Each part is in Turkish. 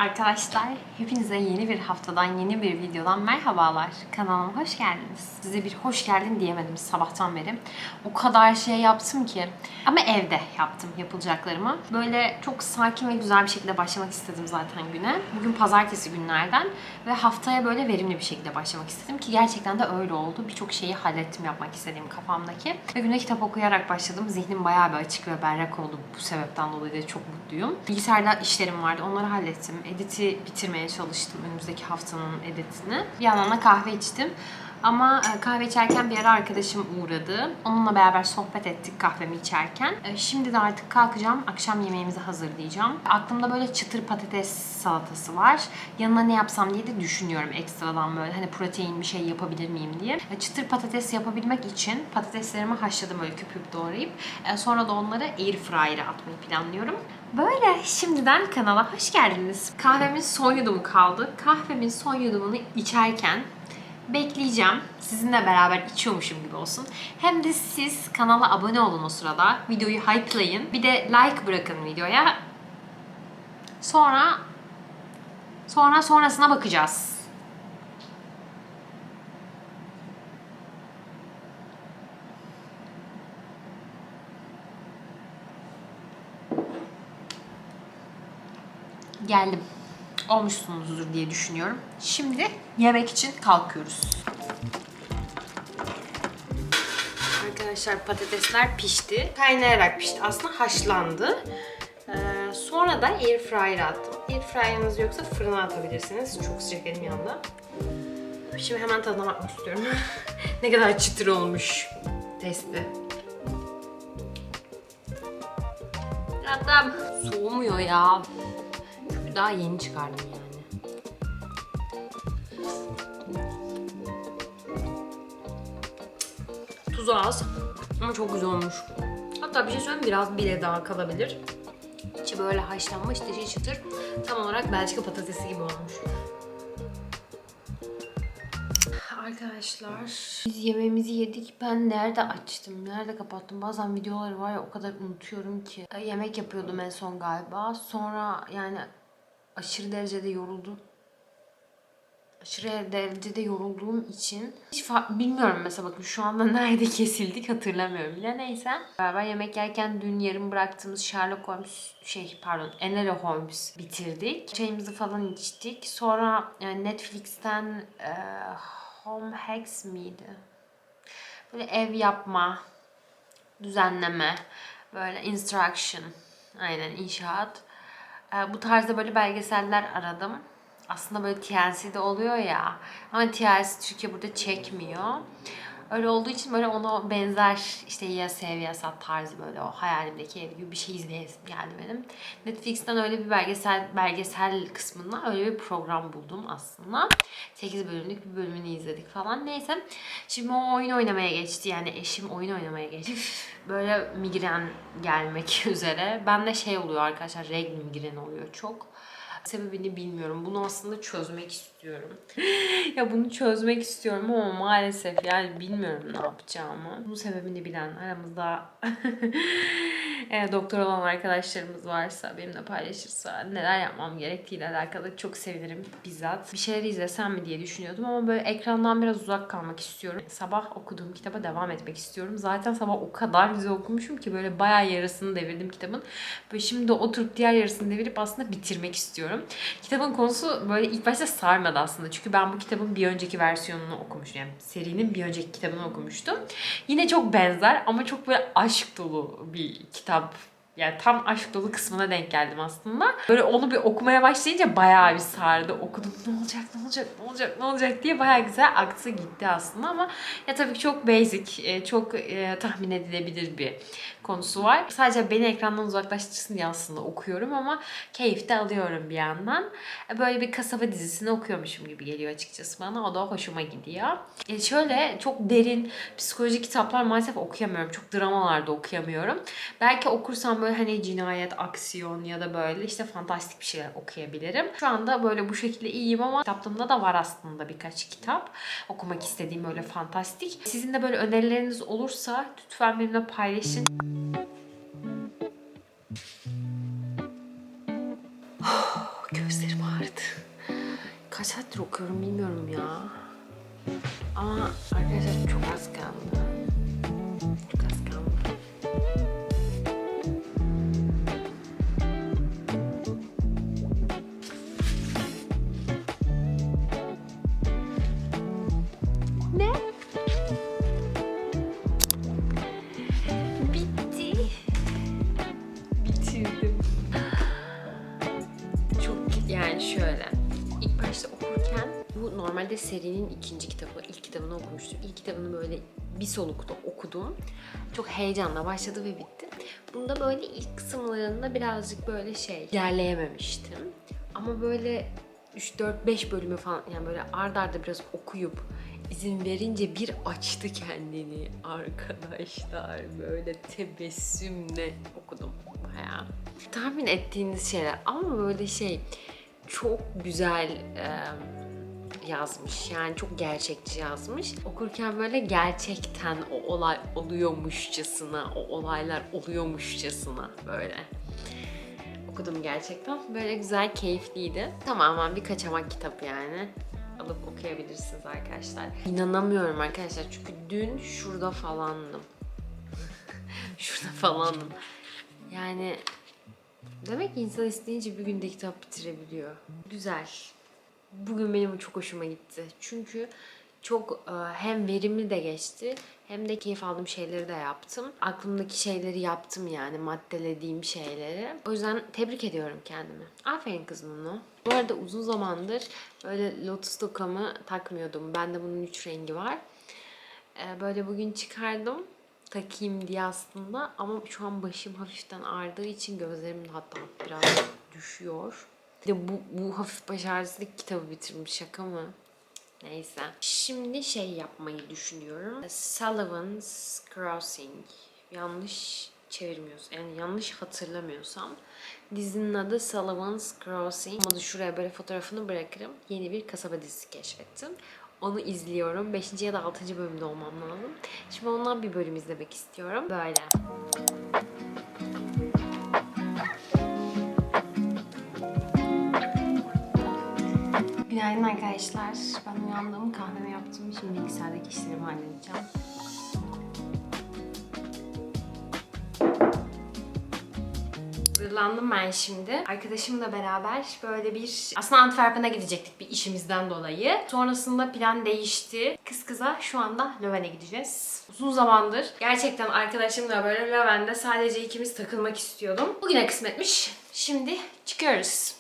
Arkadaşlar, hepinize yeni bir haftadan, yeni bir videodan merhabalar. Kanalıma hoş geldiniz. Size bir hoş geldin diyemedim sabahtan beri. O kadar şey yaptım ki. Ama evde yaptım yapılacaklarımı. Böyle çok sakin ve güzel bir şekilde başlamak istedim zaten güne. Bugün pazartesi günlerden ve haftaya böyle verimli bir şekilde başlamak istedim ki gerçekten de öyle oldu. Birçok şeyi hallettim yapmak istediğim kafamdaki. Ve güne kitap okuyarak başladım. Zihnim bayağı bir açık ve berrak oldu. Bu sebepten dolayı da çok mutluyum. Bilgisayarda işlerim vardı. Onları hallettim. Edit'i bitirmeye çalıştım. Önümüzdeki haftanın editini. Bir yandan da kahve içtim. Ama kahve içerken bir ara arkadaşım uğradı. Onunla beraber sohbet ettik kahvemi içerken. Şimdi de artık kalkacağım. Akşam yemeğimizi hazırlayacağım. Aklımda böyle çıtır patates salatası var. Yanına ne yapsam diye de düşünüyorum ekstradan böyle. Hani protein bir şey yapabilir miyim diye. Çıtır patates yapabilmek için patateslerimi haşladım böyle küp küp doğrayıp. Sonra da onları airfryer'a atmayı planlıyorum. Böyle şimdiden kanala hoş geldiniz. Kahvemin son yudumu kaldı. Kahvemin son yudumunu içerken bekleyeceğim. Sizinle beraber içiyormuşum gibi olsun. Hem de siz kanala abone olun o sırada. Videoyu hype'layın. Bir de like bırakın videoya. Sonrasına bakacağız. Geldim. Olmuşsunuzdur diye düşünüyorum. Şimdi yemek için kalkıyoruz. Arkadaşlar patatesler pişti. Kaynayarak pişti. Aslında haşlandı. Sonra da airfryer'a attım. Airfryer'ınız yoksa fırına atabilirsiniz. Çok sıcak elim yandı. Şimdi hemen tadına bakmak istiyorum. Ne kadar çıtır olmuş. Testi. Adam soğumuyor ya. Çünkü daha yeni çıkardım yani. Tuzu az ama çok güzel olmuş. Hatta bir şey söyleyeyim, biraz bile daha kalabilir. İçi böyle haşlanmış, dışı çıtır. Tam olarak Belçika patatesi gibi olmuş. Arkadaşlar biz yemeğimizi yedik. Ben nerede açtım, nerede kapattım? Bazen videoları var ya, o kadar unutuyorum ki. Yemek yapıyordum en son galiba. Sonra yani aşırı derecede yoruldum. Aşırı derecede yorulduğum için hiç bilmiyorum mesela, bakın şu anda nerede kesildik hatırlamıyorum bile. Neyse. Beraber yemek yerken dün yarım bıraktığımız Sherlock Holmes Enola Holmes bitirdik. Çayımızı falan içtik. Sonra yani Netflix'ten Home Hacks miydi? Böyle ev yapma, düzenleme, böyle instruction, aynen inşaat. Bu tarzda böyle belgeseller aradım. Aslında böyle TLC'de oluyor ya. Ama TLC Türkiye burada çekmiyor. Öyle olduğu için böyle ona benzer işte ya sev ya sat tarzı böyle o hayalimdeki ev gibi bir şey izleyesim geldi benim. Netflix'ten öyle bir belgesel kısmında öyle bir program buldum aslında. 8 bölümlük bir bölümünü izledik falan. Neyse. Şimdi o oyun oynamaya geçti. Yani eşim oyun oynamaya geçti. Böyle migren gelmek üzere. Bende şey oluyor arkadaşlar. Regl migren oluyor çok. Sebebini bilmiyorum. Bunu aslında çözmek istiyorum. Ya bunu çözmek istiyorum ama maalesef yani bilmiyorum ne yapacağımı. Bunun sebebini bilen aramızda doktor olan arkadaşlarımız varsa, benimle paylaşırsa, neler yapmam gerektiğiyle alakalı çok sevinirim bizzat. Bir şeyler izlesem mi diye düşünüyordum ama böyle ekrandan biraz uzak kalmak istiyorum. Sabah okuduğum kitaba devam etmek istiyorum. Zaten sabah o kadar güzel okumuşum ki böyle bayağı yarısını devirdim kitabın. Böyle şimdi de oturup diğer yarısını devirip aslında bitirmek istiyorum. Kitabın konusu böyle ilk başta sarmadı aslında. Çünkü ben bu kitabın bir önceki versiyonunu okumuştum. Yani serinin bir önceki kitabını okumuştum. Yine çok benzer ama çok böyle aşk dolu bir kitap. Yani tam aşk dolu kısmına denk geldim aslında. Böyle onu bir okumaya başlayınca bayağı bir sardı. Okudum, ne olacak diye bayağı güzel aktı gitti aslında ama ya tabii ki çok basic, çok tahmin edilebilir bir konusu var. Sadece beni ekrandan uzaklaştırsın diye aslında okuyorum ama keyif de alıyorum bir yandan. Böyle bir kasaba dizisini okuyormuşum gibi geliyor açıkçası bana. O da hoşuma gidiyor. Şöyle çok derin psikolojik kitaplar maalesef okuyamıyorum. Çok dramalar da okuyamıyorum. Belki okursam böyle hani cinayet, aksiyon ya da böyle işte fantastik bir şeyler okuyabilirim. Şu anda böyle bu şekilde iyiyim ama kitaplığımda da var aslında birkaç kitap. Okumak istediğim böyle fantastik. Sizin de böyle önerileriniz olursa lütfen benimle paylaşın. Gözlerim ağrıdı. Kaç saattir okuyorum bilmiyorum ya. Ama arkadaşlar çok az kaldı. Çok az kaldı. Ne? Bitti. Bitirdim. Çok yani şöyle. İlk başta okurken bu normalde serinin ikinci kitabı. İlk kitabını okumuştum. İlk kitabını böyle bir solukta okudum. Çok heyecanla başladı ve bitti. Bunda böyle ilk kısımlarında birazcık böyle ilerleyememiştim. Ama böyle 3-4-5 bölümü falan yani böyle ard arda biraz okuyup izin verince bir açtı kendini arkadaşlar. Böyle tebessümle okudum bayağı. Tahmin ettiğiniz şeyler ama böyle çok güzel yazmış. Yani çok gerçekçi yazmış. Okurken böyle gerçekten o olay oluyormuşçasına, o olaylar oluyormuşçasına böyle okudum gerçekten. Böyle güzel, keyifliydi. Tamamen bir kaçamak kitap yani. Alıp okuyabilirsiniz arkadaşlar. İnanamıyorum arkadaşlar çünkü dün şurada falandım. Şurada falandım. Yani demek ki insan isteyince bir günde kitap bitirebiliyor. Güzel. Bugün benim çok hoşuma gitti. Çünkü çok hem verimli de geçti hem de keyif aldığım şeyleri de yaptım. Aklımdaki şeyleri yaptım yani maddelediğim şeyleri. O yüzden tebrik ediyorum kendimi. Aferin kızım Nunu. Bu arada uzun zamandır böyle lotus tokamı takmıyordum. Bende bunun 3 rengi var. Böyle bugün çıkardım takayım diye aslında ama şu an başım hafiften ağrıdığı için gözlerim de hatta biraz düşüyor. Bir de bu hafif baş ağrısıyla kitabı bitirmiş, şaka mı? Neyse. Şimdi yapmayı düşünüyorum. Sullivan's Crossing. Yanlış çevirmiyorsam, yani yanlış hatırlamıyorsam dizinin adı Sullivan's Crossing. Ama şuraya böyle fotoğrafını bırakırım. Yeni bir kasaba dizisi keşfettim. Onu izliyorum. 5. ya da 6. bölümde olmam lazım. Şimdi ondan bir bölüm izlemek istiyorum. Böyle. Günaydın arkadaşlar. Ben uyandım, kahvemi yaptım. Şimdi bilgisayardaki işlerimi halledeceğim. Hazırlandım ben şimdi. Arkadaşımla beraber böyle aslında Antwerpen'e gidecektik bir işimizden dolayı. Sonrasında plan değişti. Kız kıza şu anda Löwen'e gideceğiz. Uzun zamandır gerçekten arkadaşımla böyle Löwen'de sadece ikimiz takılmak istiyordum. Bugüne kısmetmiş. Şimdi çıkıyoruz.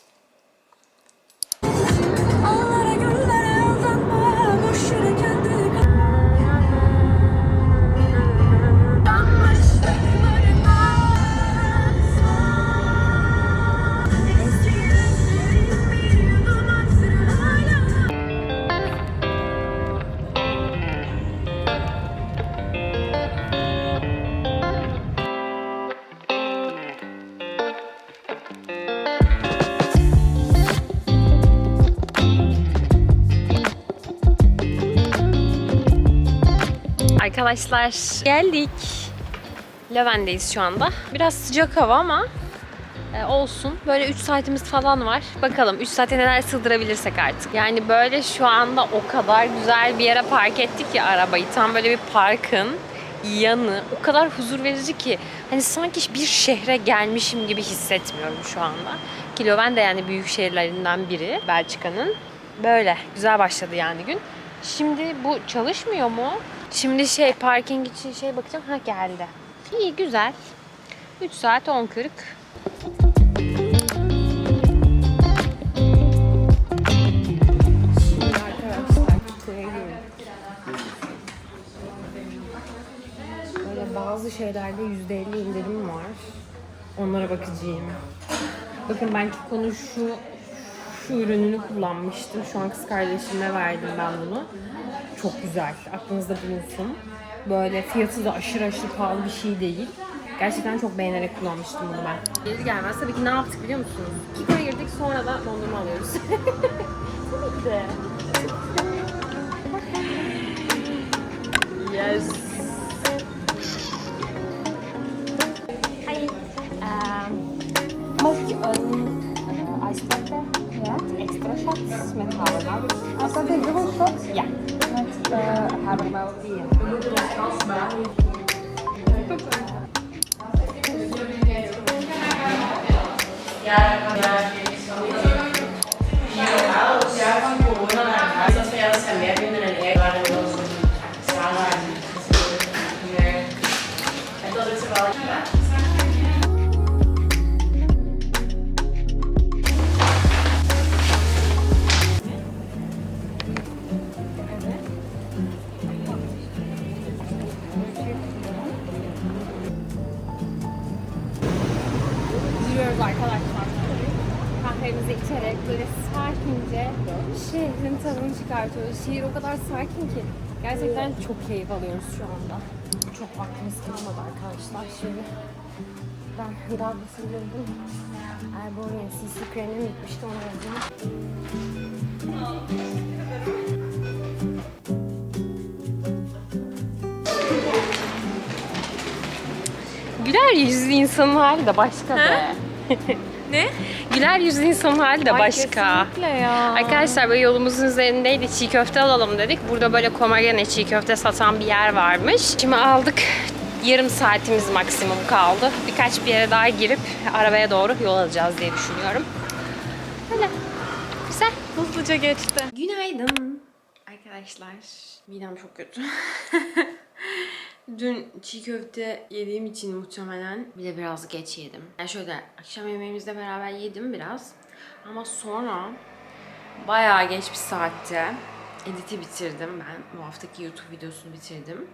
Arkadaşlar geldik. Löwen'deyiz şu anda. Biraz sıcak hava ama olsun. Böyle 3 saatimiz falan var. Bakalım 3 saate neler sığdırabilirsek artık. Yani böyle şu anda o kadar güzel bir yere park ettik ki arabayı. Tam böyle bir parkın yanı. O kadar huzur verici ki. Hani sanki bir şehre gelmişim gibi hissetmiyorum şu anda. Ki Löwen de yani büyük şehirlerinden biri Belçika'nın. Böyle güzel başladı yani gün. Şimdi bu çalışmıyor mu? Şimdi parking için bakacağım. Ha geldi. İyi güzel. 3 saat 10.40. Şimdi arkadaşlar kitaya girdik. Böyle bazı şeylerde %50 indirim var. Onlara bakacağım. Bakın ben Kiko'nun şu ürününü kullanmıştım. Şu an kız kardeşime verdim ben bunu. Çok güzel. Aklınızda bulunsun. Böyle fiyatı da aşırı pahalı bir şey değil. Gerçekten çok beğenerek kullanmıştım bunu ben. Gelir gelmez tabii ki ne yaptık biliyor musunuz? Kiko'ya girdik sonra da dondurma alıyoruz. Tabii ki. Yes. Hi. Milk ice latte. extra shots med caramel. Altså, det er jo shot. Ja. Caramel. Yürüyoruz arkadaşlar. Kahvemizi içerek böyle sakince şehrin tadını çıkartıyoruz. Şehir o kadar sakin ki gerçekten çok keyif alıyoruz şu anda. Çok vaktimiz kalmadı arkadaşlar. Şimdi ben daha basılıyorum. Erborian CC kremim bitmişti, onu yazdım. Güler yüzlü insanın hali de başka be. Ne? Güler yüzlü insanın hali de başka. Kesinlikle ya. Arkadaşlar böyle yolumuzun üzerindeydi. Çiğ köfte alalım dedik. Burada böyle Komagene çiğ köfte satan bir yer varmış. Şimdi aldık. Yarım saatimiz maksimum kaldı. Birkaç bir yere daha girip arabaya doğru yol alacağız diye düşünüyorum. Öyle. Güzel. Hızlıca geçti. Günaydın. Arkadaşlar. Midem çok kötü. Dün çiğ köfte yediğim için muhtemelen bir de biraz geç yedim. Yani şöyle akşam yemeğimizle beraber yedim biraz. Ama sonra bayağı geç bir saatte editi bitirdim ben. Bu haftaki YouTube videosunu bitirdim.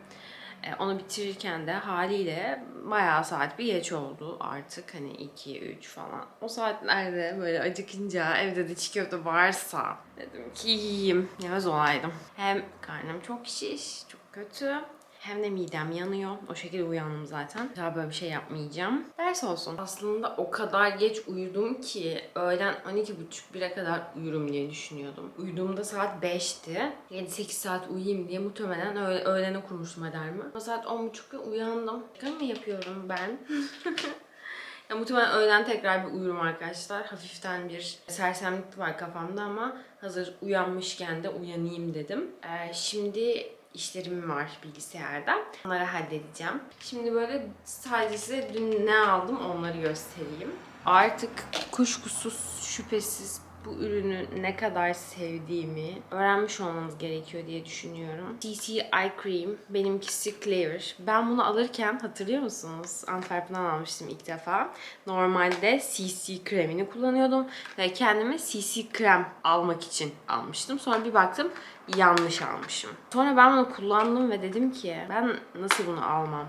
Onu bitirirken de haliyle bayağı saat bir geç oldu artık. Hani 2-3 falan. O saatlerde böyle acıkınca evde de çiğ köfte varsa dedim ki yiyeyim. Yemez olaydım. Hem karnım çok şiş, çok kötü. Hem de midem yanıyor. O şekilde uyandım zaten. Daha böyle bir şey yapmayacağım. Ders olsun. Aslında o kadar geç uyudum ki öğlen 12.30-1'e kadar uyurum diye düşünüyordum. Uyuduğumda saat 5'ti. 7-8 saat uyuyayım diye muhtemelen öğlene kurmuştum alarmı. O saat 10.30'da uyandım. Şaka mı yapıyorum ben? Ya muhtemelen öğlen tekrar bir uyurum arkadaşlar. Hafiften bir sersemlik var kafamda ama hazır uyanmışken de uyanayım dedim. Şimdi işlerim var bilgisayarda. Onları halledeceğim. Şimdi böyle sadece size dün ne aldım onları göstereyim. Artık kuşkusuz, şüphesiz bu ürünü ne kadar sevdiğimi öğrenmiş olmanız gerekiyor diye düşünüyorum. CC Eye Cream. Benimkisi Clear. Ben bunu alırken hatırlıyor musunuz? Antwerp'ten almıştım ilk defa. Normalde CC kremini kullanıyordum ve kendime CC krem almak için almıştım. Sonra bir baktım yanlış almışım. Sonra ben bunu kullandım ve dedim ki ben nasıl bunu almam?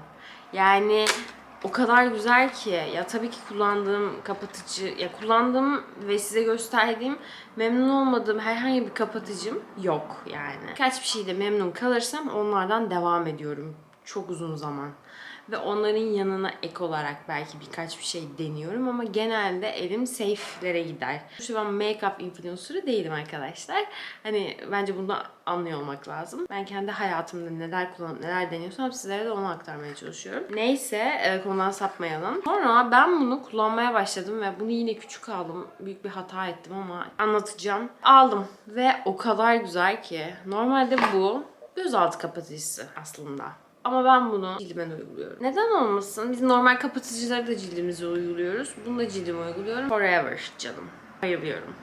Yani o kadar güzel ki ya tabii ki kullandığım kapatıcı ya kullandığım ve size gösterdiğim memnun olmadığım herhangi bir kapatıcım yok yani. Kaç bir şeyde memnun kalırsam onlardan devam ediyorum çok uzun zaman. Ve onların yanına ek olarak belki birkaç bir şey deniyorum ama genelde elim safe'lere gider. Şu ben make-up influencer'ı değilim arkadaşlar. Hani bence bunu da anlıyor olmak lazım. Ben kendi hayatımda neler kullanıp neler deniyorsam sizlere de onu aktarmaya çalışıyorum. Neyse konudan sapmayalım. Sonra ben bunu kullanmaya başladım ve bunu yine küçük aldım. Büyük bir hata ettim ama anlatacağım. Aldım ve o kadar güzel ki. Normalde bu gözaltı kapatıcısı aslında. Ama ben bunu cildime uyguluyorum. Neden olmasın? Biz normal kapatıcıları da cildimize uyguluyoruz. Bunu da cildime uyguluyorum. Forever canım. Bayılıyorum.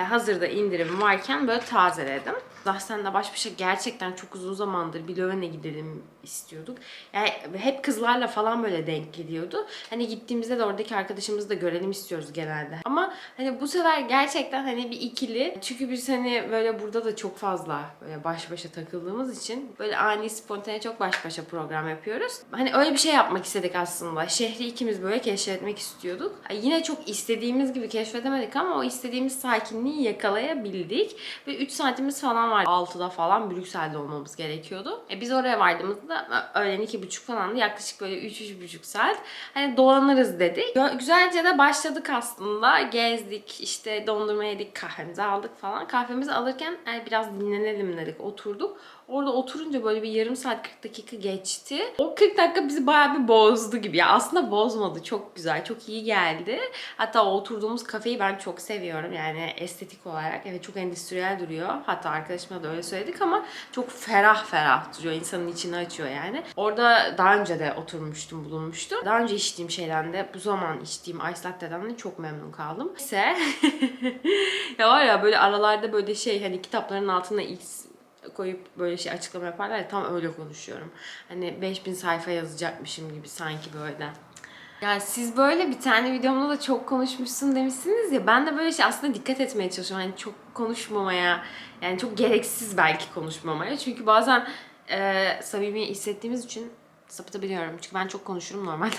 Hazırda indirim varken böyle tazeledim. Zaten de baş başa gerçekten çok uzun zamandır bir Löwen'e gidelim istiyorduk. Yani hep kızlarla falan böyle denk geliyordu. Hani gittiğimizde de oradaki arkadaşımızı da görelim istiyoruz genelde. Ama hani bu sefer gerçekten hani bir ikili. Çünkü biz hani böyle burada da çok fazla böyle baş başa takıldığımız için böyle ani spontane çok baş başa program yapıyoruz. Hani öyle bir şey yapmak istedik aslında. Şehri ikimiz böyle keşfetmek istiyorduk. Yine çok istediğimiz gibi keşfedemedik ama o istediğimiz sakinliği yakalayabildik. Ve 3 saatimiz falan var. 6'da falan Brüksel'de olmamız gerekiyordu. Biz oraya vardığımızda öğlen 2.30 falandı. Yaklaşık böyle 3-3.5 saat. Hani dolanırız dedik. Güzelce de başladık aslında. Gezdik, işte dondurma yedik, kahvemizi aldık falan. Kahvemizi alırken biraz dinlenelim dedik, oturduk. Orada oturunca böyle bir yarım saat 40 dakika geçti. O 40 dakika bizi bayağı bir bozdu gibi. Ya aslında bozmadı. Çok güzel, çok iyi geldi. Hatta o oturduğumuz kafeyi ben çok seviyorum. Yani estetik olarak. Evet, çok endüstriyel duruyor. Hatta arkadaşıma da öyle söyledik ama çok ferah ferah duruyor. İnsanın içini açıyor yani. Orada daha önce de oturmuştum, bulunmuştum. Daha önce içtiğim şeyden de bu zaman içtiğim Ice Latte'den de çok memnun kaldım. İşte ya var ya böyle aralarda böyle şey hani kitapların altına X koyup böyle şey açıklama yaparlar ya, tam öyle konuşuyorum. Hani 5000 sayfa yazacakmışım gibi sanki böyle. Yani siz böyle bir tane videomda da çok konuşmuşsun demişsiniz ya, ben de böyle şey aslında dikkat etmeye çalışıyorum. Hani çok konuşmamaya, yani çok gereksiz belki konuşmamaya. Çünkü bazen samimi hissettiğimiz için sapıtabiliyorum. Çünkü ben çok konuşurum normalde.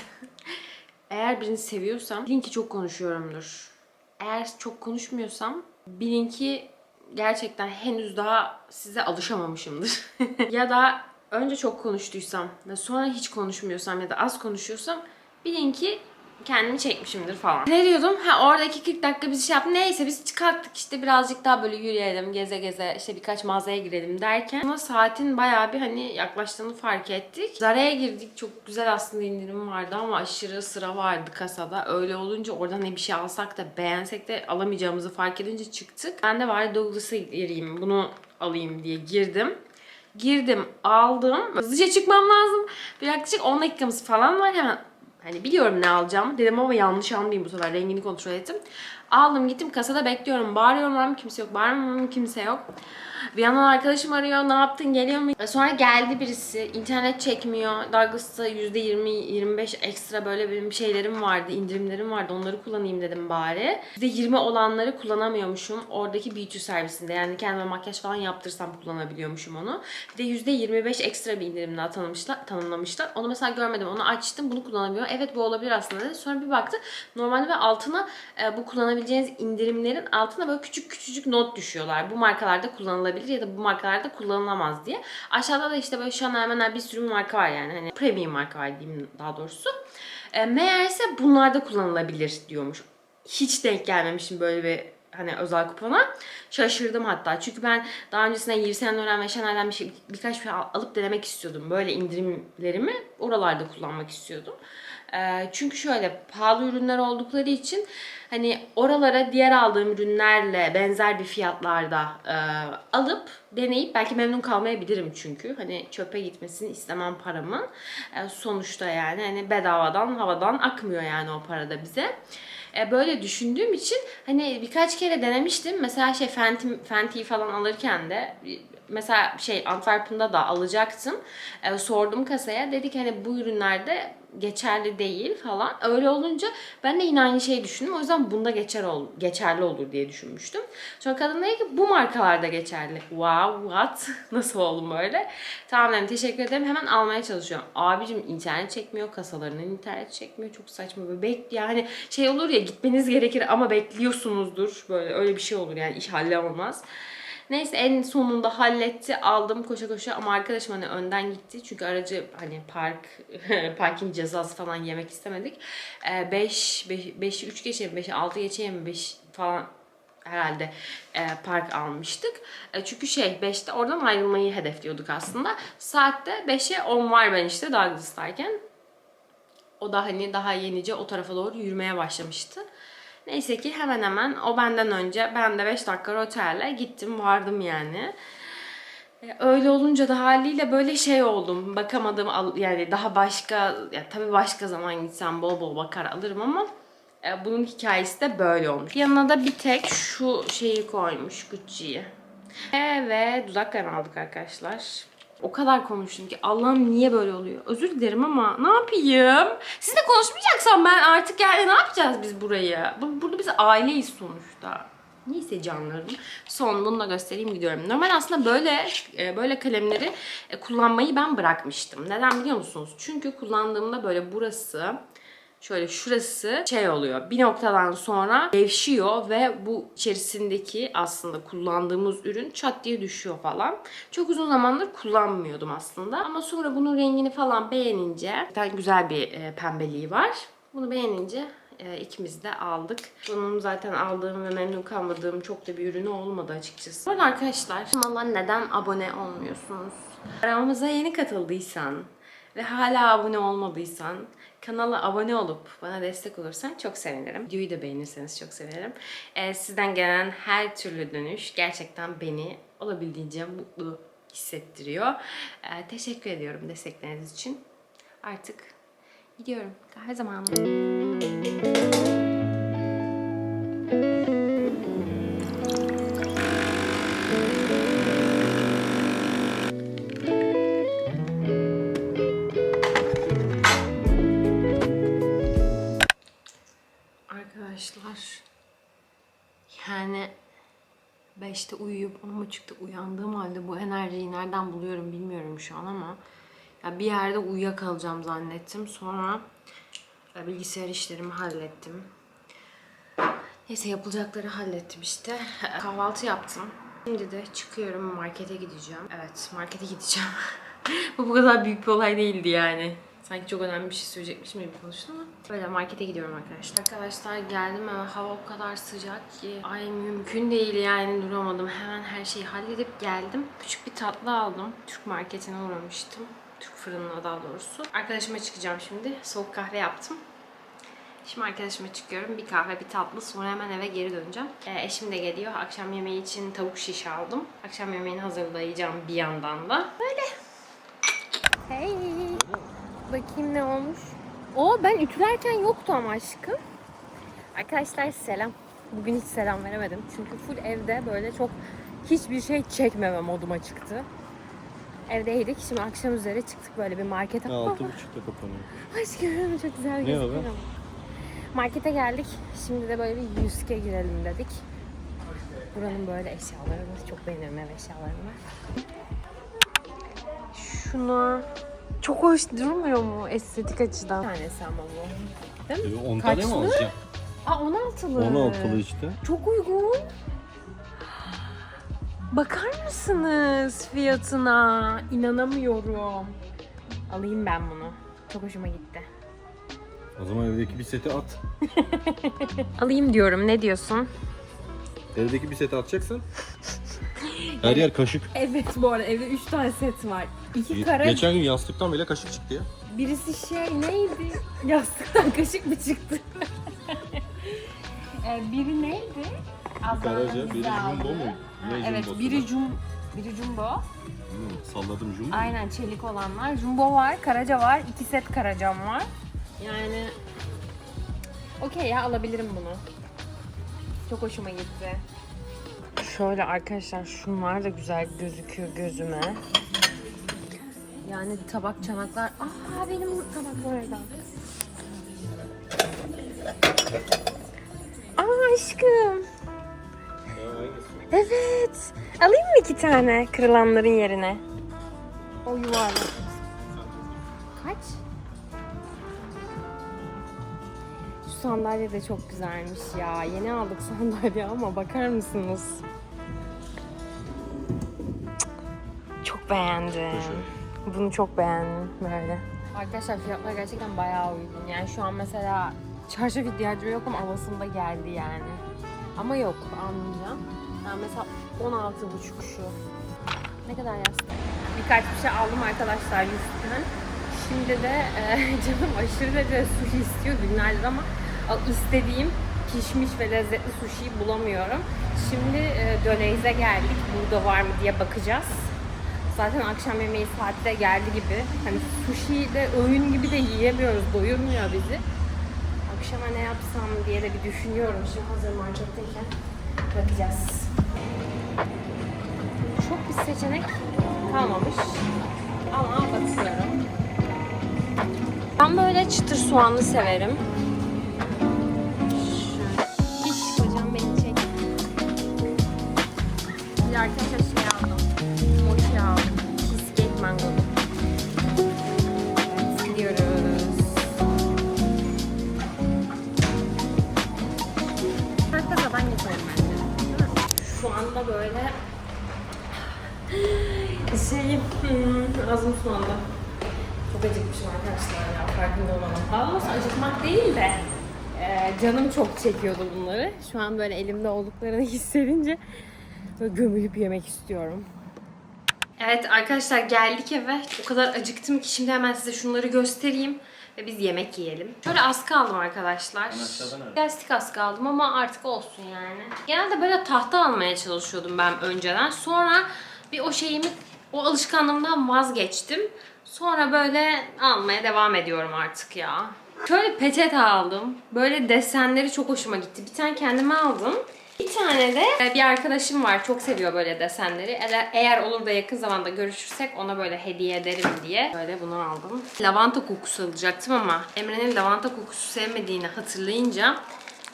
Eğer birini seviyorsam bilin ki çok konuşuyorumdur. Eğer çok konuşmuyorsam bilin ki gerçekten henüz daha size alışamamışımdır. Ya da önce çok konuştuysam ve sonra hiç konuşmuyorsam ya da az konuşuyorsam bilin ki kendimi çekmişimdir falan. Ne diyordum? Ha, oradaki 40 dakika biz şey yaptık. Neyse biz çıkarttık işte, birazcık daha böyle yürüyelim, geze geze işte birkaç mağazaya girelim derken ama saatin bayağı bir hani yaklaştığını fark ettik. Zara'ya girdik. Çok güzel aslında indirim vardı ama aşırı sıra vardı kasada. Öyle olunca oradan ne bir şey alsak da beğensek de alamayacağımızı fark edince çıktık. Ben de var Douglas'a gireyim, bunu alayım diye girdim, aldım. Hızlıca çıkmam lazım. Bir yaklaşık 10 dakikamız falan var. Hemen hani biliyorum ne alacağım dedim ama yanlış almayayım bu sefer. Rengini kontrol ettim. Aldım, gittim, kasada bekliyorum. Bağırıyorum ama kimse yok. Bağırmıyorum, kimse yok. Bir yandan arkadaşım arıyor. Ne yaptın? Geliyor mu? Sonra geldi birisi. İnternet çekmiyor. Douglas'ta %20-25 ekstra böyle benim şeylerim vardı. İndirimlerim vardı. Onları kullanayım dedim bari. %20 olanları kullanamıyormuşum. Oradaki beauty servisinde. Yani kendime makyaj falan yaptırsam kullanabiliyormuşum onu. Bir de %25 ekstra bir indirim daha tanımlamışlar. Onu mesela görmedim. Onu açtım. Bunu kullanamıyor. Evet, bu olabilir aslında dedi. Sonra bir baktı. Normalde ve altına bu kullanabileceğiniz indirimlerin altına böyle küçük not düşüyorlar. Bu markalarda kullanılabilir ya da bu markalarda kullanılamaz diye. Aşağıda da işte böyle Chanel bir sürü marka var yani. Hani premium marka var diyeyim daha doğrusu. Meğerse bunlarda kullanılabilir diyormuş. Hiç denk gelmemişim böyle bir hani özel kupona. Şaşırdım hatta. Çünkü ben daha öncesinde Yves Saint Laurent ve Chanel'den birkaç şey alıp denemek istiyordum. Böyle indirimlerimi oralarda kullanmak istiyordum. Çünkü şöyle pahalı ürünler oldukları için hani oralara diğer aldığım ürünlerle benzer bir fiyatlarda alıp deneyip belki memnun kalmayabilirim çünkü. Hani çöpe gitmesini istemem paramın. Sonuçta yani hani bedavadan havadan akmıyor yani o para da bize. Böyle düşündüğüm için hani birkaç kere denemiştim. Mesela şey Fenty'yi falan alırken de mesela şey Antwerpen'da da alacaktım. Sordum kasaya. Dedi ki hani bu ürünlerde geçerli değil falan. Öyle olunca ben de yine aynı şeyi düşündüm. O yüzden bunda geçerli olur diye düşünmüştüm. Sonra kadın dedi ki bu markalarda geçerli. Wow, what? Nasıl oldu böyle? Tamam dedim, teşekkür ederim. Hemen almaya çalışıyorum. Abicim internet çekmiyor. Kasalarının internet çekmiyor. Çok saçma böyle. Yani şey olur ya, gitmeniz gerekir ama bekliyorsunuzdur. Böyle öyle bir şey olur yani, iş hallolmaz. Neyse en sonunda halletti. Aldım koşa koşa ama arkadaşım hani önden gitti. Çünkü aracı hani parking cezası falan yemek istemedik. 5'i 3 geçeyim, 5'i 6 geçeyim, 5 falan herhalde park almıştık. Çünkü 5'te oradan ayrılmayı hedefliyorduk aslında. Saatte 5'e 10 var ben işte Douglas'tayken. O da hani daha yenice o tarafa doğru yürümeye başlamıştı. Neyse ki hemen hemen o benden önce, ben de 5 dakika rotelle gittim vardım yani. Öyle olunca da haliyle böyle şey oldum. Bakamadım yani, daha başka ya tabii başka zaman gitsem bol bol bakar alırım ama bunun hikayesi de böyle olmuş. Yanına da bir tek şu şeyi koymuş, Gucci'yi. Ve dudak kremi aldık arkadaşlar. O kadar konuştum ki Allah'ım niye böyle oluyor? Özür dilerim ama ne yapayım? Sizinle konuşmayacaksam ben artık yani ne yapacağız biz burayı? Burada biz aileyiz sonuçta. Neyse canlarım. Son bunu da göstereyim, gidiyorum. Normal aslında böyle kalemleri kullanmayı ben bırakmıştım. Neden biliyor musunuz? Çünkü kullandığımda böyle burası, şöyle şurası şey oluyor. Bir noktadan sonra gevşiyor ve bu içerisindeki aslında kullandığımız ürün çat diye düşüyor falan. Çok uzun zamandır kullanmıyordum aslında. Ama sonra bunun rengini falan beğenince, güzel bir pembeliği var. Bunu beğenince ikimiz de aldık. Bunun zaten aldığım ve memnun kalmadığım çok da bir ürünü olmadı açıkçası. Bu arada arkadaşlar, kanala neden abone olmuyorsunuz? Aramıza yeni katıldıysan ve hala abone olmadıysan kanala abone olup bana destek olursan çok sevinirim. Videoyu da beğenirseniz çok sevinirim. Sizden gelen her türlü dönüş gerçekten beni olabildiğince mutlu hissettiriyor. Teşekkür ediyorum destekleriniz için. Artık gidiyorum. Kahve zamanı. Arkadaşlar, yani 5'te uyuyup 10.30'da uyandığım halde bu enerjiyi nereden buluyorum bilmiyorum şu an ama ya bir yerde uyuyakalacağım zannettim. Sonra bilgisayar işlerimi hallettim. Neyse, yapılacakları hallettim işte. Kahvaltı yaptım. Şimdi de çıkıyorum, markete gideceğim. Evet, markete gideceğim. Bu kadar büyük bir olay değildi yani. Sanki çok önemli bir şey söyleyecekmişim gibi konuştum ama. Böyle markete gidiyorum arkadaşlar. Arkadaşlar geldim ama hava o kadar sıcak ki. Ay mümkün değil yani, duramadım. Hemen her şeyi halledip geldim. Küçük bir tatlı aldım. Türk marketine uğramıştım. Türk fırınına daha doğrusu. Arkadaşıma çıkacağım şimdi. Soğuk kahve yaptım. Şimdi arkadaşıma çıkıyorum. Bir kahve, bir tatlı. Sonra hemen eve geri döneceğim. Eşim de geliyor. Akşam yemeği için tavuk şiş aldım. Akşam yemeğini hazırlayacağım bir yandan da. Böyle. Hey. Bakayım ne olmuş. Ben ütülerken yoktu ama aşkım. Arkadaşlar selam. Bugün hiç selam veremedim. Çünkü full evde böyle çok hiçbir şey çekmeme moduma çıktı. Evdeydik. Şimdi akşam üzeri çıktık böyle bir markete. 6.30'da kapanıyor. Aşkım çok güzel Ne gözüküyor o be? ama. Markete geldik. Şimdi de böyle bir 100'ke girelim dedik. Buranın böyle eşyaları var. Çok beğeniyorum ev eşyalarını. Şuna çok hoş durmuyor mu estetik açıdan? Bir tanesi ama bu. Değil mi? 10 tane mi Kaçlı? alacağım? 16'lı. 16'lı işte. Çok uygun. Bakar mısınız fiyatına? İnanamıyorum. Alayım ben bunu. Çok hoşuma gitti. O zaman evdeki bir seti at. Alayım diyorum. Ne diyorsun? Evdeki bir seti atacaksan. Her yer kaşık. Evet, bu arada evde 3 tane set var. 2 kare. Geçen gün yastıktan bile kaşık çıktı ya. Birisi neydi? Yastıktan kaşık mı çıktı? Biri neydi? Karaca, biri jumbo mu? Ne Evet, jumbosu biri da? biri jumbo. Salladım jumbo. Aynen, çelik olanlar. Jumbo var, karaca var. 2 set karacam var. Yani okey ya, alabilirim bunu. Çok hoşuma gitti. Şöyle arkadaşlar, şunlar da güzel gözüküyor gözüme. Yani tabak, çanaklar. Benim tabaklardan. Aşkım. Evet. Alayım mı 2 tane kırılanların yerine? O yuvarlak. Kaç? Şu sandalye de çok güzelmiş ya. Yeni aldık sandalye ama bakar mısınız? Çok beğendim. Bunu çok beğendim böyle. Arkadaşlar fiyatlar gerçekten bayağı uygun. Yani şu an mesela çarşaf ihtiyacım yok ama havasında geldi yani. Ama yok, almayacağım. Yani mesela 16,5 şu. Ne kadar yastık? Birkaç bir şey aldım arkadaşlar yüzden. Şimdi de canım aşırı derecede sushi istiyor günlerdir ama istediğim pişmiş ve lezzetli sushi'yi bulamıyorum. Şimdi Döleyz'e geldik. Burada var mı diye bakacağız. Zaten akşam yemeği saati de geldi gibi. Hani sushi de öğün gibi de yiyemiyoruz. Doyurmuyor bizi. Akşama ne yapsam diye de bir düşünüyorum. Şimdi hazır marketteyken bakacağız. Çok bir seçenek kalmamış. Ama bakıyorum. Ben böyle çıtır soğanlı severim. Hiç kocam beni çek. Bir arkadaşlar şey aldım. Mochi aldım. Cheesecake mangolu. Evet, gidiyoruz. Kasadan geçelim bence. Şu anda böyle ağzım sulandı. Çok acıkmışım arkadaşlar ya, farkında olmadan. Daha doğrusu acıkmak değil de Canım çok çekiyordu bunları. Şu an böyle elimde olduklarını hissedince böyle gömülüp yemek istiyorum. Evet arkadaşlar geldik eve. O kadar acıktım ki şimdi hemen size şunları göstereyim ve biz yemek yiyelim. Şöyle askı aldım arkadaşlar. Plastik askı aldım ama artık olsun yani. Genelde böyle tahta almaya çalışıyordum ben önceden. Sonra bir o alışkanlığımdan vazgeçtim. Sonra böyle almaya devam ediyorum artık ya. Şöyle peçete aldım. Böyle desenleri çok hoşuma gitti. Bir tane kendime aldım. Bir tane de bir arkadaşım var. Çok seviyor böyle desenleri. Eğer olur da yakın zamanda görüşürsek ona böyle hediye ederim diye. Böyle bunu aldım. Lavanta kokusu alacaktım ama Emre'nin lavanta kokusu sevmediğini hatırlayınca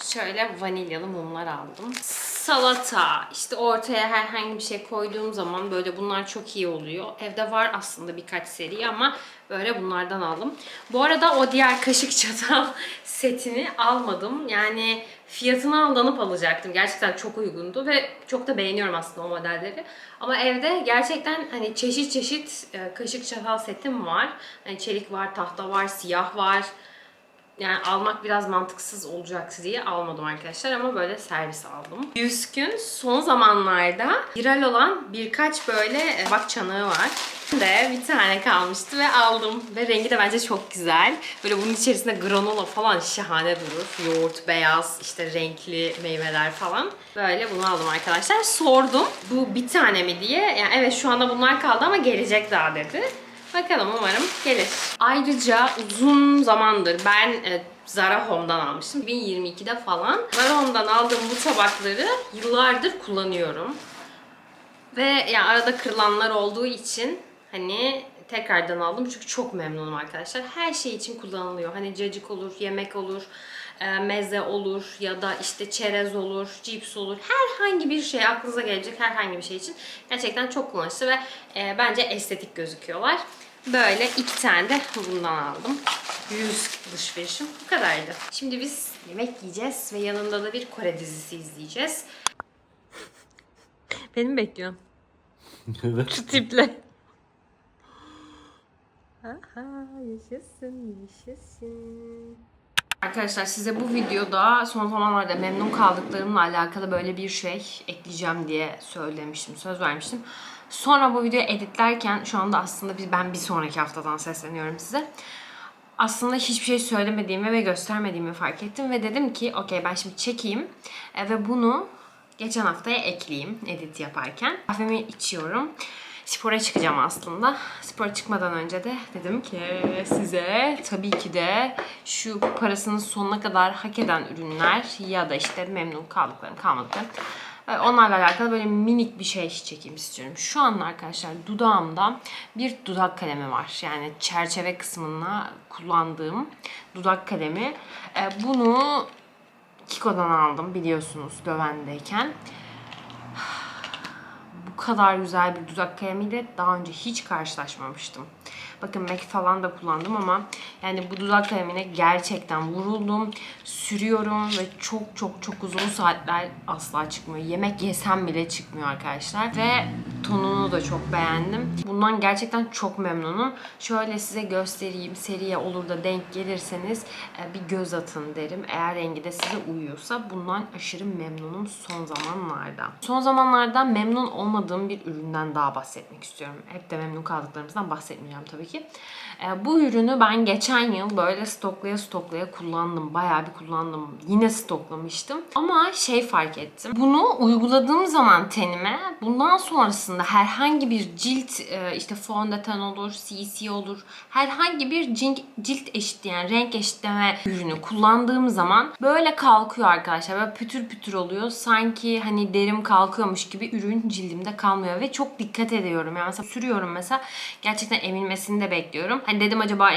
şöyle vanilyalı mumlar aldım. Salata, işte ortaya herhangi bir şey koyduğum zaman böyle bunlar çok iyi oluyor. Evde var aslında birkaç seri ama böyle bunlardan aldım. Bu arada o diğer kaşık çatal setini almadım. Yani fiyatına aldanıp alacaktım. Gerçekten çok uygundu ve çok da beğeniyorum aslında o modelleri. Ama evde gerçekten hani çeşit çeşit kaşık çatal setim var. Hani çelik var, tahta var, siyah var. Yani almak biraz mantıksız olacak diye almadım arkadaşlar ama böyle servis aldım. Yüzkün son zamanlarda viral olan birkaç böyle bak çanağı var. De bir tane kalmıştı ve aldım. Ve rengi de bence çok güzel. Böyle bunun içerisinde granola falan şahane durur. Yoğurt, beyaz, işte renkli meyveler falan. Böyle bunu aldım arkadaşlar. Sordum bu bir tane mi diye. Yani evet şu anda bunlar kaldı ama gelecek daha dedi. Bakalım umarım gelir. Ayrıca uzun zamandır ben Zara Home'dan almıştım. 2022'de falan. Zara Home'dan aldığım bu tabakları yıllardır kullanıyorum. Ve yani arada kırılanlar olduğu için hani tekrardan aldım çünkü çok memnunum arkadaşlar. Her şey için kullanılıyor. Hani cacık olur, yemek olur, meze olur ya da işte çerez olur, cips olur. Herhangi bir şey aklınıza gelecek herhangi bir şey için gerçekten çok kullanışlı ve bence estetik gözüküyorlar. Böyle 2 tane de bundan aldım. 100 alışverişim bu kadardı. Şimdi biz yemek yiyeceğiz ve yanında da bir Kore dizisi izleyeceğiz. Beni mi bekliyorsun? Evet. Şu tiple. Aha, yaşasın, yaşasın. Arkadaşlar size bu videoda son zamanlarda memnun kaldıklarımla alakalı böyle bir şey ekleyeceğim diye söylemiştim, söz vermiştim. Sonra bu videoyu editlerken şu anda aslında ben bir sonraki haftadan sesleniyorum size. Aslında hiçbir şey söylemediğimi ve göstermediğimi fark ettim ve dedim ki okey ben şimdi çekeyim ve bunu geçen haftaya ekleyeyim edit yaparken. Kahvemi içiyorum. Spora çıkacağım aslında. Spora çıkmadan önce de dedim ki size tabii ki de şu parasının sonuna kadar hak eden ürünler ya da işte memnun kaldıklarım, kalmadıklarım onlarla alakalı böyle minik bir şey çekeyim istiyorum. Şu an arkadaşlar dudağımda bir dudak kalemi var. Yani çerçeve kısmına kullandığım dudak kalemi. Bunu Kiko'dan aldım biliyorsunuz Löwen'deyken. Bu kadar güzel bir dudak kalemiyle daha önce hiç karşılaşmamıştım. Bakın MAC falan da kullandım ama yani bu dudak kalemine gerçekten vuruldum. Sürüyorum ve çok uzun saatler asla çıkmıyor. Yemek yesem bile çıkmıyor arkadaşlar. Ve tonunu da çok beğendim. Bundan gerçekten çok memnunum. Şöyle size göstereyim. Seriye olur da denk gelirseniz bir göz atın derim. Eğer rengi de size uyuyorsa bundan aşırı memnunum son zamanlarda. Son zamanlarda memnun olmadığım bir üründen daha bahsetmek istiyorum. Hep de memnun kaldıklarımızdan bahsetmeyeceğim tabii ki. Bu ürünü ben geçen yıl böyle stoklaya kullandım. Bayağı bir kullandım. Yine stoklamıştım. Ama fark ettim. Bunu uyguladığım zaman tenime bundan sonrasında herhangi bir cilt işte fondöten olur, CC olur. Herhangi bir cilt eşitleyen, renk eşitleme ürünü kullandığım zaman böyle kalkıyor arkadaşlar. Böyle pütür pütür oluyor. Sanki hani derim kalkıyormuş gibi ürün cildimde kalmıyor ve çok dikkat ediyorum. Yani mesela sürüyorum mesela gerçekten emilmesini de bekliyorum. Hani dedim acaba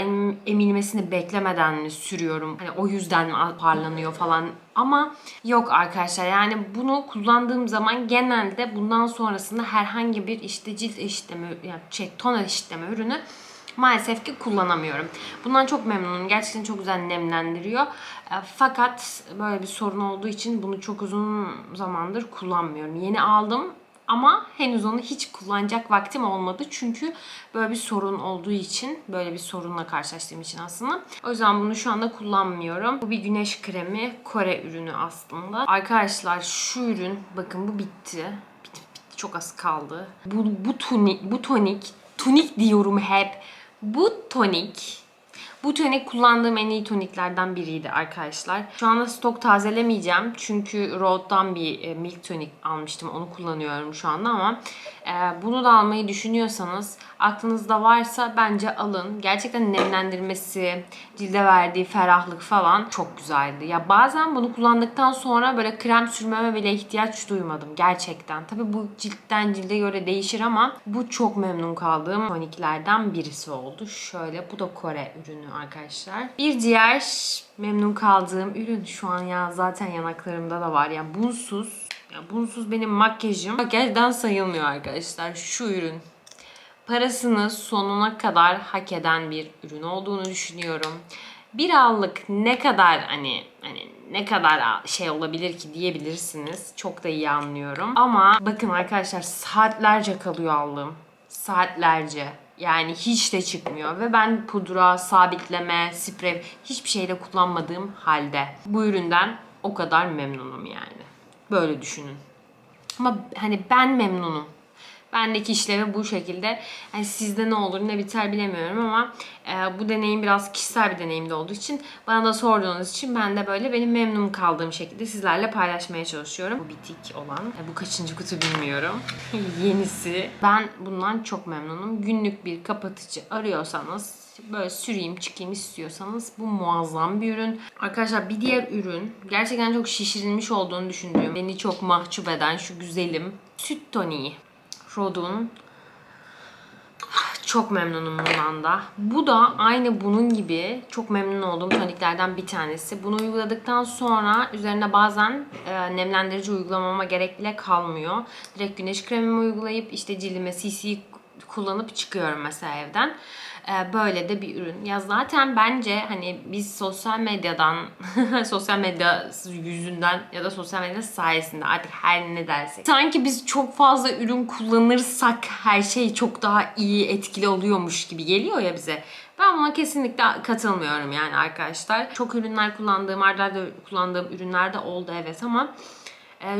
emilmesini beklemeden mi sürüyorum? Hani o yüzden mi parlanıyor falan. Ama yok arkadaşlar yani bunu kullandığım zaman genelde bundan sonrasında herhangi bir işte cilt eşitleme yani ton eşitleme ürünü maalesef ki kullanamıyorum. Bundan çok memnunum. Gerçekten çok güzel nemlendiriyor. Fakat böyle bir sorun olduğu için bunu çok uzun zamandır kullanmıyorum. Yeni aldım Ama henüz onu hiç kullanacak vaktim olmadı. Çünkü böyle bir sorun olduğu için, böyle bir sorunla karşılaştığım için aslında. O yüzden bunu şu anda kullanmıyorum. Bu bir güneş kremi. Kore ürünü aslında. Arkadaşlar şu ürün, bakın bu bitti. Bitti. Çok az kaldı. Bu tonik diyorum hep. Bu tonik kullandığım en iyi toniklerden biriydi arkadaşlar. Şu anda stok tazelemeyeceğim. Çünkü Rode'dan bir milk tonik almıştım. Onu kullanıyorum şu anda ama bunu da almayı düşünüyorsanız, aklınızda varsa bence alın. Gerçekten nemlendirmesi, cilde verdiği ferahlık falan çok güzeldi. Ya bazen bunu kullandıktan sonra böyle krem sürmeme bile ihtiyaç duymadım gerçekten. Tabii bu ciltten cilde göre değişir ama bu çok memnun kaldığım toniklerden birisi oldu. Şöyle, bu da Kore ürünü arkadaşlar. Bir diğer memnun kaldığım ürün şu an, ya zaten yanaklarımda da var. Yani bunsuz. Ya bunsuz benim makyajdan sayılmıyor arkadaşlar. Şu ürün. Parasını sonuna kadar hak eden bir ürün olduğunu düşünüyorum. Bir allık ne kadar hani ne kadar şey olabilir ki diyebilirsiniz. Çok da iyi anlıyorum. Ama bakın arkadaşlar, saatlerce kalıyor allığım. Saatlerce. Yani hiç de çıkmıyor ve ben pudra, sabitleme, sprey hiçbir şeyle kullanmadığım halde bu üründen o kadar memnunum yani. Böyle düşünün. Ama hani ben memnunum. Bendeki işlevi bu şekilde. Yani sizde ne olur ne biter bilemiyorum ama bu deneyim biraz kişisel bir deneyim de olduğu için, bana da sorduğunuz için ben de böyle benim memnun kaldığım şekilde sizlerle paylaşmaya çalışıyorum. Bu bitik olan. Bu kaçıncı kutu bilmiyorum. Yenisi. Ben bundan çok memnunum. Günlük bir kapatıcı arıyorsanız, böyle süreyim çıkayım istiyorsanız bu muazzam bir ürün. Arkadaşlar bir diğer ürün, gerçekten çok şişirilmiş olduğunu düşündüğüm, beni çok mahcup eden şu güzelim süt toniği. Rode'un. Çok memnunum bundan da. Bu da aynı bunun gibi çok memnun olduğum toniklerden bir tanesi. Bunu uyguladıktan sonra üzerine bazen nemlendirici uygulamama gerek bile kalmıyor. Direkt güneş kremimi uygulayıp işte cildime CC kullanıp çıkıyorum mesela evden. Böyle de bir ürün. Ya zaten bence hani biz sosyal medyadan, sosyal medya yüzünden ya da sosyal medya sayesinde, artık her ne dersek, sanki biz çok fazla ürün kullanırsak her şey çok daha iyi, etkili oluyormuş gibi geliyor ya bize. Ben buna kesinlikle katılmıyorum yani arkadaşlar. Çok ürünler kullandığım, arda arda kullandığım ürünler de oldu evet ama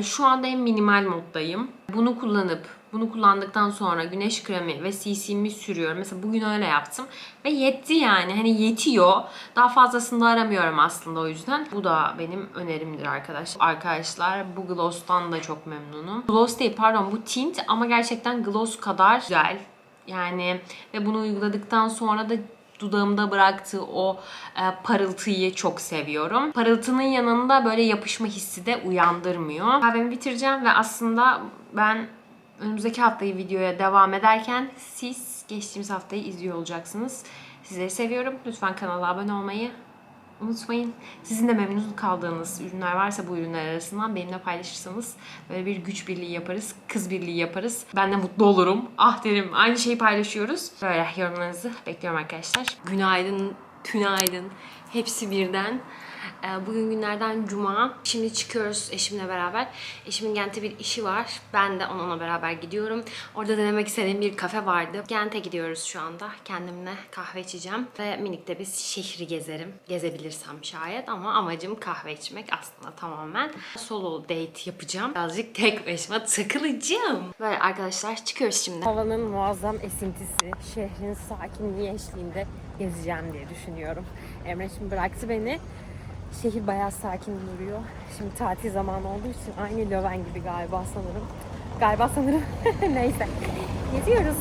şu anda en minimal moddayım. Bunu kullandıktan sonra güneş kremi ve CC'mi sürüyorum. Mesela bugün öyle yaptım. Ve yetti yani. Hani yetiyor. Daha fazlasını da aramıyorum aslında o yüzden. Bu da benim önerimdir arkadaşlar. Arkadaşlar bu gloss'tan da çok memnunum. Gloss değil pardon, bu tint ama gerçekten gloss kadar güzel. Yani ve bunu uyguladıktan sonra da dudağımda bıraktığı o parıltıyı çok seviyorum. Parıltının yanında böyle yapışma hissi de uyandırmıyor. Kahvemi bitireceğim ve aslında ben önümüzdeki haftayı videoya devam ederken siz geçtiğimiz haftayı izliyor olacaksınız. Sizleri seviyorum. Lütfen kanala abone olmayı unutmayın. Sizin de memnun kaldığınız ürünler varsa bu ürünler arasından benimle paylaşırsanız böyle bir güç birliği yaparız. Kız birliği yaparız. Ben de mutlu olurum. Ah derim, aynı şeyi paylaşıyoruz. Böyle yorumlarınızı bekliyorum arkadaşlar. Günaydın, tünaydın. Hepsi birden. Bugün günlerden cuma. Şimdi çıkıyoruz eşimle beraber. Eşimin Gent'te bir işi var. Ben de onunla beraber gidiyorum. Orada denemek istediğim bir kafe vardı. Gent'e gidiyoruz şu anda. Kendimle kahve içeceğim. Ve minikte bir şehri gezerim. Gezebilirsem şayet ama amacım kahve içmek aslında tamamen. Solo date yapacağım. Birazcık tek başıma takılacağım. Böyle arkadaşlar çıkıyoruz şimdi. Havanın muazzam esintisi, şehrin sakinliği eşliğinde gezeceğim diye düşünüyorum. Emre şimdi bıraktı beni. Şehir bayağı sakin duruyor. Şimdi tatil zamanı olduğu için aynı Löwen gibi galiba sanırım. Neyse. Gidiyoruz.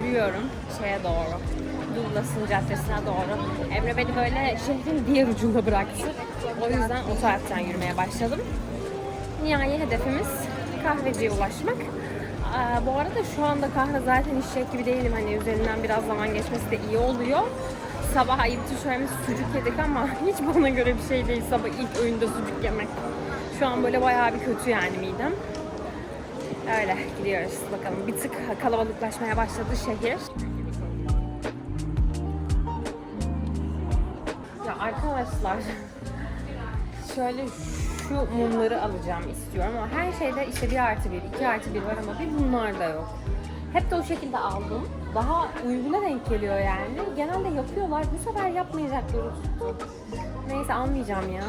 Yürüyorum şeye doğru. Douglas'ın caddesine doğru. Emre beni böyle şehrin diğer ucunda bıraktı. O yüzden o taraftan yürümeye başladım. Nihai hedefimiz kahveciye ulaşmak. Bu arada şu anda kahve zaten içecek gibi değilim. Hani üzerinden biraz zaman geçmesi de iyi oluyor. Sabah ayıptı şöyle sucuk yedik ama hiç bana göre bir şey değil sabah ilk öğünde sucuk yemek. Şu an böyle bayağı bir kötü yani midem. Öyle gidiyoruz bakalım. Bir tık kalabalıklaşmaya başladı şehir. Ya arkadaşlar şöyle şu mumları alacağım istiyorum ama her şeyde işte 1+1, 2+1 var ama bir bunlar da yok. Hep de o şekilde aldım. Daha uyguna denk geliyor yani. Genelde yapıyorlar. Bu sefer yapmayacakları tuttu. Neyse almayacağım ya.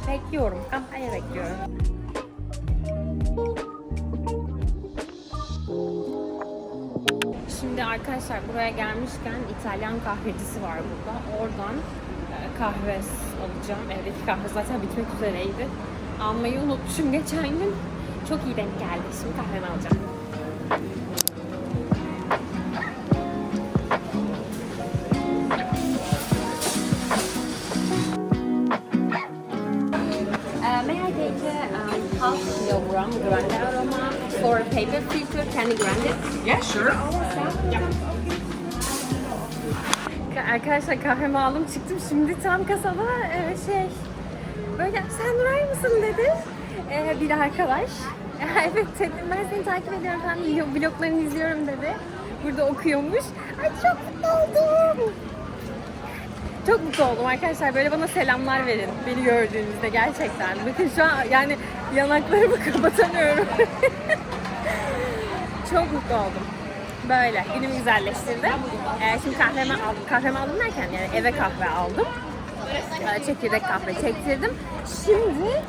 Bekliyorum. Kampanya bekliyorum. Şimdi arkadaşlar buraya gelmişken İtalyan kahvecisi var burada. Oradan kahve alacağım. Evdeki kahve zaten bitmek üzereydi. Almayı unutmuşum geçen gün. Çok iyi denk geldi. Şimdi kahvemi alacağım. May I take half kilogram grande aroma for a paper filter? Can you grind it? Yeah, sure. Arkadaşlar kahvemi aldım çıktım. Şimdi tam kasada böyle sen durar mısın dedi bir arkadaş. Evet dedim, ben seni takip ediyorum falan, bloglarını izliyorum dedi. Burada okuyormuş. Ay çok mutlu oldum. Çok mutlu oldum arkadaşlar. Böyle bana selamlar verin beni gördüğünüzde gerçekten. Bakın şu an yani yanaklarımı kapatamıyorum. Çok mutlu oldum. Böyle günümü güzelleştirdi. Şimdi kahvemi aldım derken yani eve kahve aldım. Çekirdek kahve çektirdim. Şimdi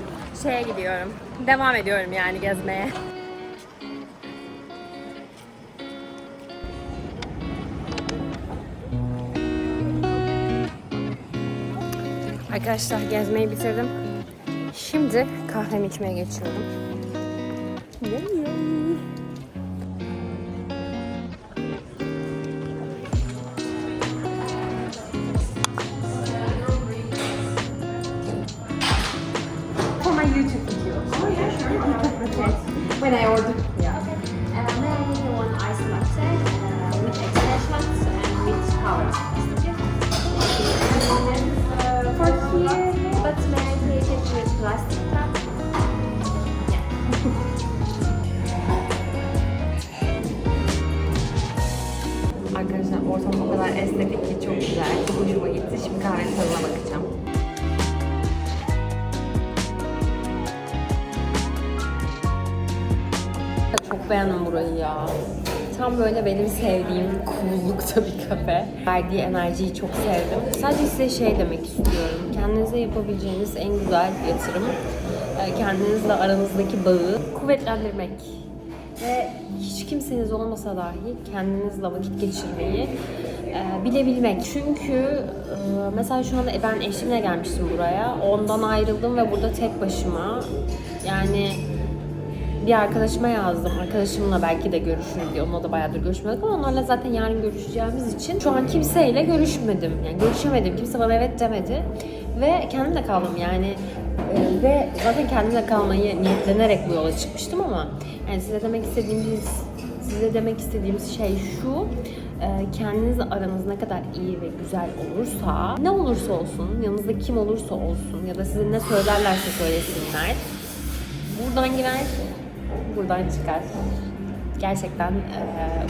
şeye gidiyorum. Devam ediyorum yani gezmeye. Arkadaşlar gezmeyi bitirdim. Şimdi kahvemi içmeye geçiyorum. For my YouTube video. Oh yeah, sure. Okay. When I order. Yeah. May I get one iced latte with extra shots and with power? For here, but may I take it with plastic cup? Arkadaşlar ortam o kadar estetik ki çok güzel. Çok hoşuma gitti. Şimdi kahvenin tadına bakacağım. Çok beğendim burayı ya. Tam böyle benim sevdiğim cool'lukta bir kafe. Verdiği enerjiyi çok sevdim. Sadece size şey demek istiyorum. Kendinize yapabileceğiniz en güzel yatırım, kendinizle aranızdaki bağı kuvvetlendirmek. Ve hiç kimseniz olmasa dahi kendinizle vakit geçirmeyi bilebilmek. Çünkü mesela şu anda ben eşimle gelmiştim buraya. Ondan ayrıldım ve burada tek başıma. Yani bir arkadaşıma yazdım. Arkadaşımla belki de görüşürüz diye. Onunla da bayağıdır görüşmedik ama onlarla zaten yarın görüşeceğimiz için şu an kimseyle görüşmedim. Yani görüşemedim. Kimse bana evet demedi. Ve kendimle kaldım yani. Ve zaten kendimle kalmayı niyetlenerek bu yola çıkmıştım ama yani size demek istediğimiz şey şu: kendinizle aranız ne kadar iyi ve güzel olursa, ne olursa olsun, yanınızda kim olursa olsun ya da size ne söylerlerse söylesinler, buradan girer, buradan çıkar. Gerçekten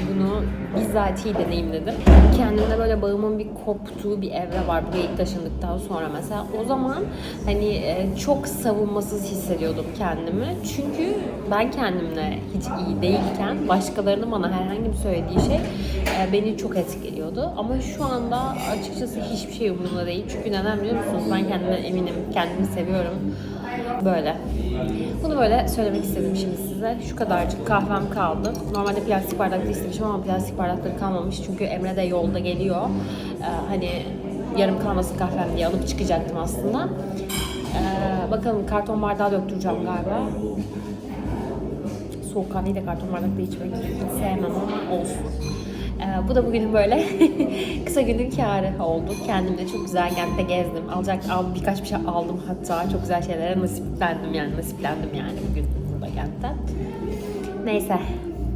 bunu bizzatihi deneyimledim. Kendimde böyle bağımın bir koptuğu bir evre var buraya ilk taşındıktan sonra mesela. O zaman hani çok savunmasız hissediyordum kendimi. Çünkü ben kendimle hiç iyi değilken başkalarının bana herhangi bir söylediği şey beni çok etkiliyordu. Ama şu anda açıkçası hiçbir şey umurumda değil. Çünkü neden biliyor musunuz? Ben kendimden eminim, kendimi seviyorum. Böyle. Bunu böyle söylemek istedim şimdi size. Şu kadarcık kahvem kaldı. Normalde plastik bardakta istemişim ama plastik bardakları kalmamış. Çünkü Emre de yolda geliyor. Hani yarım kalmasın kahvem diye alıp çıkacaktım aslında. Bakalım, karton bardağa döktüreceğim galiba. Soğuk kahveyi de karton bardakta içmek hiç sevmem ama olsun. Bu da bugünün böyle kısa günün kârı oldu. Kendimle çok güzel Gent'te gezdim. Birkaç bir şey aldım hatta. Çok güzel şeylere nasiplendim yani bugün burada Gent'ten. Neyse,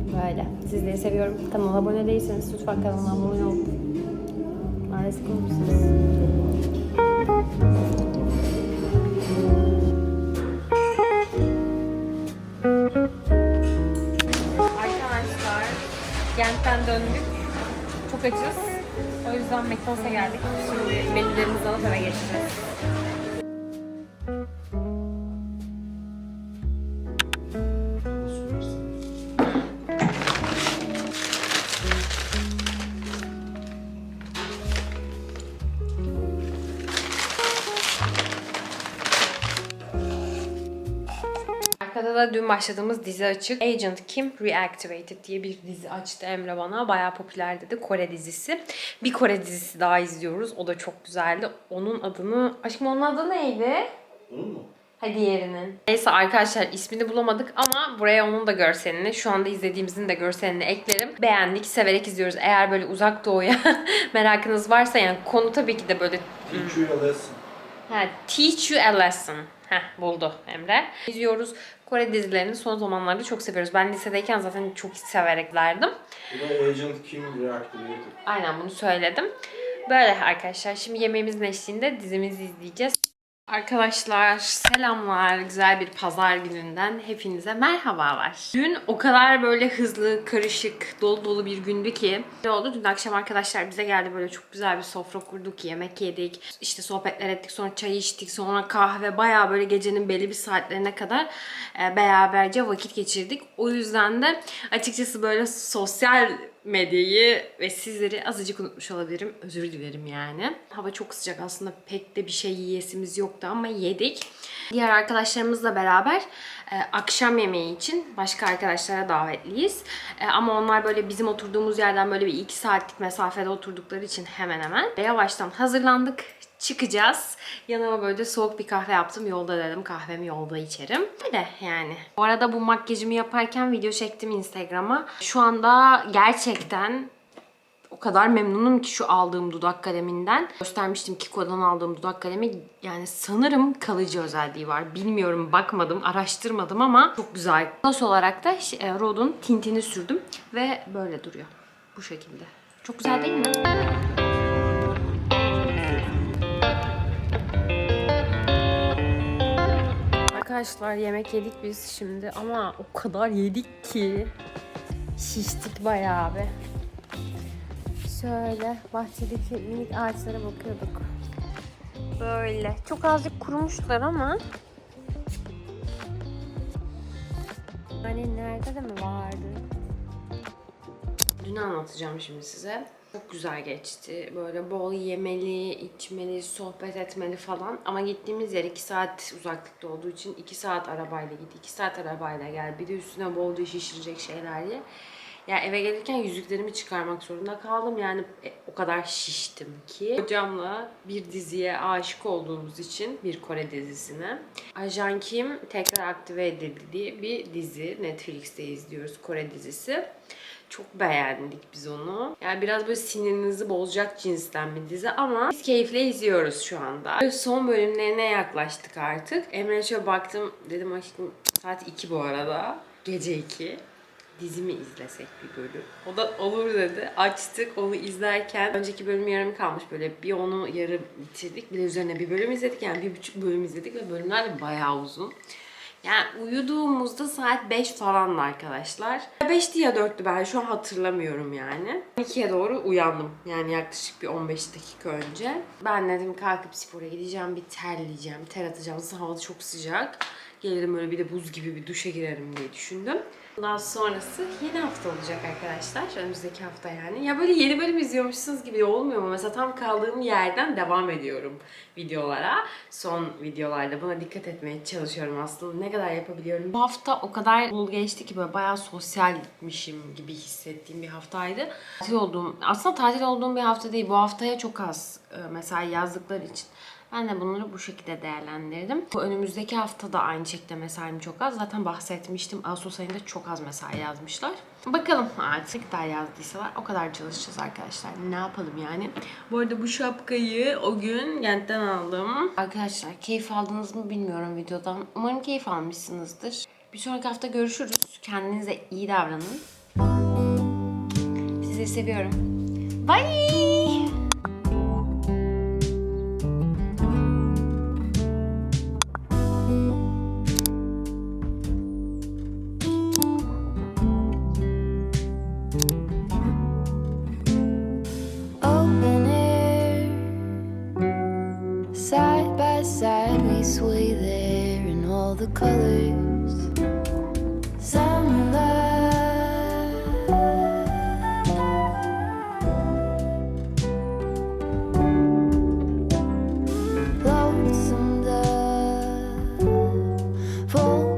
böyle. Sizleri seviyorum. Kanala abone değilseniz lütfen kanalıma abone olun. Maalesef olursunuz. Arkadaşlar, Gent'ten döndük. Çok açız. O yüzden McDonald's'a geldik. Şimdi menülerimizi alıp eve geçeceğiz. Arkada da dün başladığımız dizi açık. Agent Kim Reactivated diye bir dizi açtı Emre bana. Bayağı popüler dedi. Kore dizisi. Bir Kore dizisi daha izliyoruz. O da çok güzeldi. Onun adını... Aşkım onun adı neydi? Bunun mu? Hadi diğerinin. Neyse arkadaşlar ismini bulamadık ama buraya onun da görselini, şu anda izlediğimizin de görselini eklerim. Beğendik, severek izliyoruz. Eğer böyle uzak doğuya merakınız varsa, yani konu tabii ki de böyle... Teach you a lesson. Ha, Teach You a Lesson. Heh, buldu Emre. İzliyoruz. Kore dizilerini son zamanlarda çok seviyoruz. Ben lisedeyken zaten çok severek izlerdim. Bu da Agent Kim Reactivated. Aynen bunu söyledim. Böyle arkadaşlar. Şimdi yemeğimizin eşliğinde dizimizi izleyeceğiz. Arkadaşlar selamlar. Güzel bir pazar gününden hepinize merhabalar. Dün o kadar böyle hızlı, karışık, dolu dolu bir gündü ki. Ne oldu? Dün akşam arkadaşlar bize geldi, böyle çok güzel bir sofra kurduk, yemek yedik. İşte sohbetler ettik, sonra çay içtik, sonra kahve, bayağı böyle gecenin belli bir saatlerine kadar beraberce vakit geçirdik. O yüzden de açıkçası böyle sosyal medyayı ve sizleri azıcık unutmuş olabilirim. Özür dilerim yani. Hava çok sıcak, aslında pek de bir şey yiyesimiz yoktu ama yedik. Diğer arkadaşlarımızla beraber akşam yemeği için başka arkadaşlara davetliyiz. Ama onlar böyle bizim oturduğumuz yerden böyle bir 2 saatlik mesafede oturdukları için hemen hemen yavaştan hazırlandık. Çıkacağız. Yanıma böyle soğuk bir kahve yaptım. Yolda dedim kahvemi yolda içerim. Öyle yani. Bu arada bu makyajımı yaparken video çektim Instagram'a. Şu anda gerçekten o kadar memnunum ki şu aldığım dudak kaleminden. Göstermiştim Kiko'dan aldığım dudak kalemi. Yani sanırım kalıcı özelliği var. Bilmiyorum, bakmadım, araştırmadım ama çok güzel. Gloss olarak da Rode'un tintini sürdüm ve böyle duruyor. Bu şekilde. Çok güzel değil mi? Arkadaşlar yemek yedik biz şimdi ama o kadar yedik ki şiştik bayağı bir. Şöyle bahçedeki minik ağaçlara bakıyorduk. Böyle. Çok azıcık kurumuşlar ama. Hani nerede de mi vardı? Dün anlatacağım şimdi size. Çok güzel geçti. Böyle bol yemeli, içmeli, sohbet etmeli falan. Ama gittiğimiz yer 2 saat uzaklıkta olduğu için 2 saat arabayla git, 2 saat arabayla gel. Bir de üstüne bolca şişirecek şeyler ye. Ya eve gelirken yüzüklerimi çıkarmak zorunda kaldım. Yani o kadar şiştim ki. Hocamla bir diziye aşık olduğumuz için, bir Kore dizisine. Ajan Kim tekrar aktive edildiği bir dizi. Netflix'te izliyoruz, Kore dizisi. Çok beğendik biz onu. Yani biraz böyle sinirinizi bozacak cinsten bir dizi ama biz keyifle izliyoruz şu anda. Son bölümlerine yaklaştık artık. Emre'ye şöyle baktım, dedim aşkım saat 2 bu arada. Gece 2. Dizimi izlesek bir bölüm. O da olur dedi. Açtık, onu izlerken önceki bölüm yarım kalmış, böyle bir onu yarım bitirdik. Bir de üzerine bir bölüm izledik, yani 1,5 bölüm izledik ve bölümler de bayağı uzun. Yani uyuduğumuzda saat 5 falandı arkadaşlar. 5'ti ya 4'tü, ben şu an hatırlamıyorum yani. 2'ye doğru uyandım. Yani yaklaşık bir 15 dakika önce. Ben dedim kalkıp spora gideceğim, bir terleyeceğim, ter atacağım. Hava çok sıcak. Gelirim böyle bir de buz gibi bir duşa girerim diye düşündüm. Bundan sonrası yeni hafta olacak arkadaşlar. Önümüzdeki hafta yani. Ya böyle yeni bölüm izliyormuşsunuz gibi olmuyor mu? Mesela tam kaldığım yerden devam ediyorum videolara. Son videolarda buna dikkat etmeye çalışıyorum aslında. Ne kadar yapabiliyorum. Bu hafta o kadar bol geçti ki böyle bayağı sosyalmişim gibi hissettiğim bir haftaydı. Aslında tatil olduğum bir hafta değil. Bu haftaya çok az mesai yazdıkları için ben de bunları bu şekilde değerlendirdim. Bu önümüzdeki hafta da aynı şekilde mesaim çok az. Zaten bahsetmiştim. Ağustos ayında çok az mesai yazmışlar. Bakalım artık ne kadar yazdıysalar o kadar çalışacağız arkadaşlar. Ne yapalım yani. Bu arada bu şapkayı o gün Gent'ten aldım. Arkadaşlar keyif aldınız mı bilmiyorum videodan. Umarım keyif almışsınızdır. Bir sonraki hafta görüşürüz. Kendinize iyi davranın. Sizi seviyorum. Bye! Open air, side by side we sway there in all the colors. Summer love, lonesome dove, full